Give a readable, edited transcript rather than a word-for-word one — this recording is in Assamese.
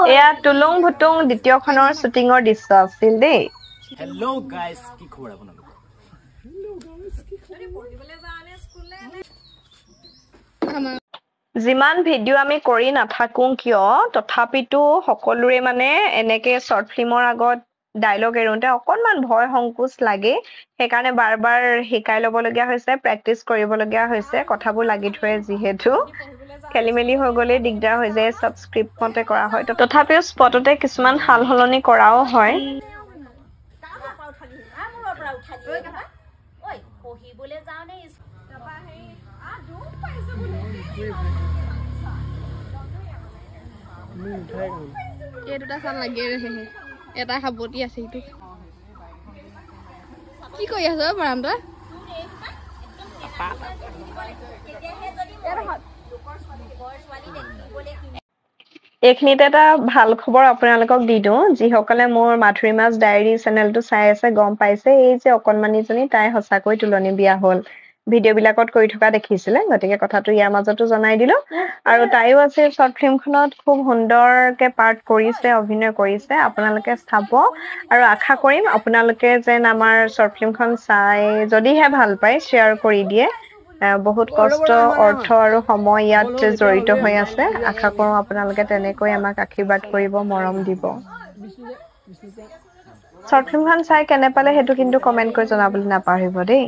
এয়া তুলুং ভুতুং দ্বিতীয়খনৰ শ্বুটিঙৰ দৃশ্য আছিল দেই হেল্ল' গাইস কি খবৰ আপোনালোকৰ যিমান ভিডিঅ' আমি কৰি নাথাকো কিয় তথাপিতো সকলোৰে মানে এনেকে শৰ্ট ফিল্মৰ আগত ডায়লগ এৰোতে অকনমান ভয় সংকোচ লাগে সেইকাৰণে বাৰ বাৰ শিকাই ল'বলগীয়া হৈছে প্ৰেক্টিচ কৰিবলগীয়া হৈছে কথাবোৰ লাগি ধৰে যিহেতু খেলিমেলি হৈ গ'লে দিগদাৰ হৈ যায় সব স্ক্ৰিপ্ট মতে কৰা হয় তথাপিও স্পটতে কিছুমান হাল হলনি কৰাও হয় এই দুটা চান লাগি ৰহে এটা খাবতি আছে ইটো কি কৰি আছ বাৰান্দা এইখিনিতে এটা ভাল খবৰ আপোনালোকক দি দিওঁ যিসকলে মোৰ মাধুৰীমাছ ডায়েৰী চেনেলটো চাই আছে গম পাইছে এই যে অকনমানিজনী তাই সঁচাকৈ তুলনি বিয়া হ'ল ভিডিঅ' বিলাকত কৰি থকা দেখিছিলে গতিকে কথাটো ইয়াৰ মাজতো জনাই দিলো আৰু তাইও আছে শৰ্ট ফিল্মখনত খুব সুন্দৰকে পাৰ্ট কৰিছে অভিনয় কৰিছে আপোনালোকে চাব আৰু আশা কৰিম আপোনালোকে যেন আমাৰ শৰ্ট ফিল্মখন চাই যদিহে ভাল পায় শ্বেয়াৰ কৰি দিয়ে বহুত কষ্ট অৰ্থ আৰু সময় ইয়াত জড়িত হৈ আছে আশা কৰোঁ আপোনালোকে তেনেকৈ আমাক আশীৰ্বাদ কৰিব মৰম দিব শৰ্ট ফিল্মখন চাই কেনে পালে সেইটো কিন্তু কমেন্ট কৰি জনাবলৈ নাপাহৰিব দেই